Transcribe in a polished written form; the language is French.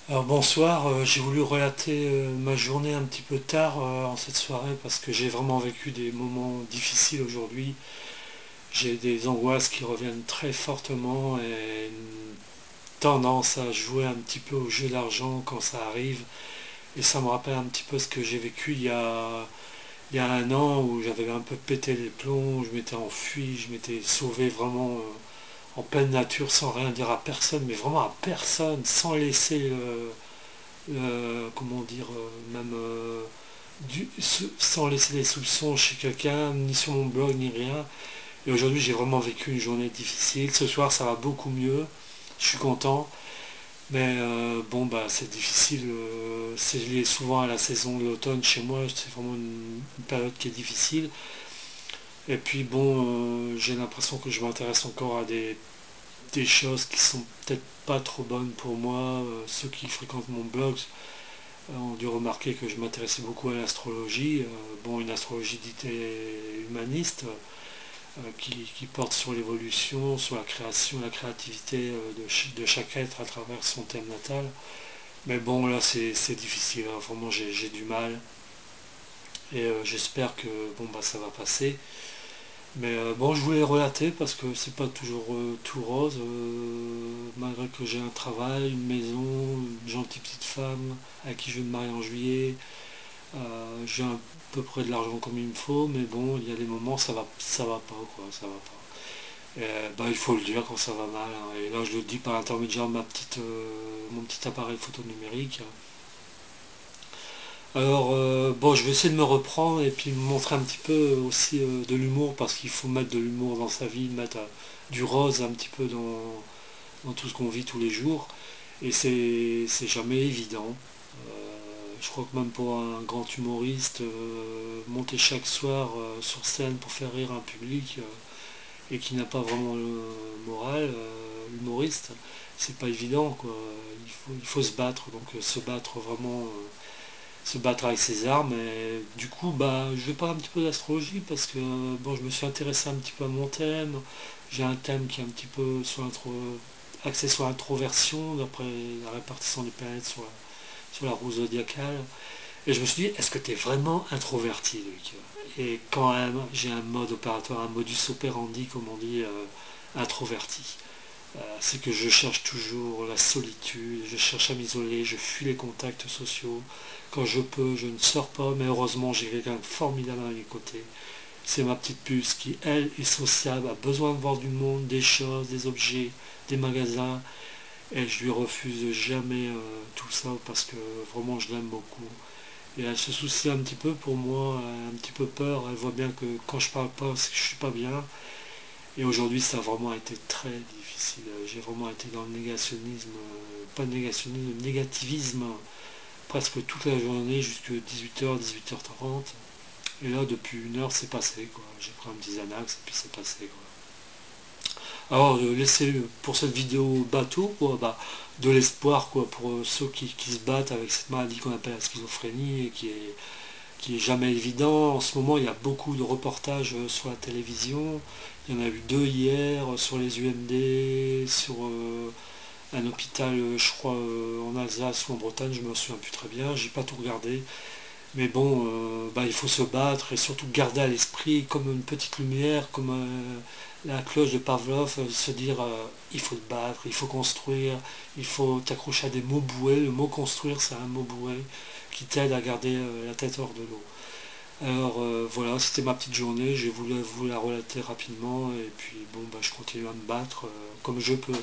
Alors bonsoir, j'ai voulu relater ma journée un petit peu tard en cette soirée parce que j'ai vraiment vécu des moments difficiles aujourd'hui. J'ai des angoisses qui reviennent très fortement et une tendance à jouer un petit peu au jeu d'argent quand ça arrive. Et ça me rappelle un petit peu ce que j'ai vécu il y a un an où j'avais un peu pété les plombs, où je m'étais enfui, je m'étais sauvé vraiment en pleine nature sans rien dire à personne, mais vraiment à personne, sans laisser comment dire, même sans laisser des soupçons chez quelqu'un, ni sur mon blog, ni rien. Et aujourd'hui, j'ai vraiment vécu une journée difficile. Ce soir, ça va beaucoup mieux. Je suis content. Mais bon, bah, c'est difficile. C'est lié souvent à la saison de l'automne chez moi. C'est vraiment une période qui est difficile. Et puis, bon, j'ai l'impression que je m'intéresse encore à des choses qui sont peut-être pas trop bonnes pour moi. Ceux qui fréquentent mon blog ont dû remarquer que je m'intéressais beaucoup à l'astrologie, bon, une astrologie dite humaniste, qui porte sur l'évolution, sur la création, la créativité de chaque être à travers son thème natal. Mais bon, là, c'est difficile, hein. Vraiment, j'ai du mal. Et j'espère que bon, bah, ça va passer. Mais bon, je voulais relater parce que c'est pas toujours tout rose, malgré que j'ai un travail, une maison, une gentille petite femme avec qui je vais me marier en juillet. J'ai à peu près de l'argent comme il me faut, mais bon, il y a des moments ça va pas quoi, ça va pas. Bah, il faut le dire quand ça va mal, hein. Et là je le dis par l'intermédiaire de mon petit appareil photo numérique. Alors bon, je vais essayer de me reprendre et puis me montrer un petit peu aussi de l'humour parce qu'il faut mettre de l'humour dans sa vie, mettre du rose un petit peu dans tout ce qu'on vit tous les jours. Et c'est jamais évident. Je crois que même pour un grand humoriste, monter chaque soir sur scène pour faire rire un public et qui n'a pas vraiment le moral, humoriste, c'est pas évident quoi. Il faut se battre, donc se battre vraiment, se battre avec ses armes. Et du coup, bah, je vais parler un petit peu d'astrologie parce que bon, je me suis intéressé un petit peu à mon thème. J'ai un thème qui est un petit peu axé sur l'introversion, d'après la répartition des planètes sur la roue zodiacale. Et je me suis dit, est-ce que tu es vraiment introverti, Luc? Et quand même, j'ai un mode opératoire, un modus operandi, comme on dit, introverti. C'est que je cherche toujours la solitude, je cherche à m'isoler, je fuis les contacts sociaux. Quand je peux, je ne sors pas, mais heureusement, j'ai quelqu'un de formidable à mes côtés. C'est ma petite puce qui, elle, est sociable, a besoin de voir du monde, des choses, des objets, des magasins. Et je lui refuse jamais tout ça parce que vraiment je l'aime beaucoup. Et elle se soucie un petit peu pour moi, elle a un petit peu peur, elle voit bien que quand je parle pas, c'est que je suis pas bien. Et aujourd'hui ça a vraiment été très difficile. J'ai vraiment été dans le négationnisme, pas de négationnisme, le négativisme presque toute la journée jusqu'à 18h, 18h30. Et là depuis une heure c'est passé quoi. J'ai pris un petit Xanax et puis c'est passé quoi. Alors, laisser pour cette vidéo bateau, quoi, bah, de l'espoir quoi, pour ceux qui se battent avec cette maladie qu'on appelle la schizophrénie et qui est jamais évident. En ce moment, il y a beaucoup de reportages sur la télévision. Il y en a eu deux hier sur les UMD, sur un hôpital, je crois, en Alsace ou en Bretagne, je me souviens plus très bien, j'ai pas tout regardé. Mais bon, bah, il faut se battre et surtout garder à l'esprit comme une petite lumière, comme la cloche de Pavlov, se dire il faut te battre, il faut construire, il faut t'accrocher à des mots boueux. Le mot construire, c'est un mot boueux qui t'aide à garder la tête hors de l'eau. Alors voilà, c'était ma petite journée, j'ai voulu vous la relater rapidement et puis bon, bah, je continue à me battre comme je peux.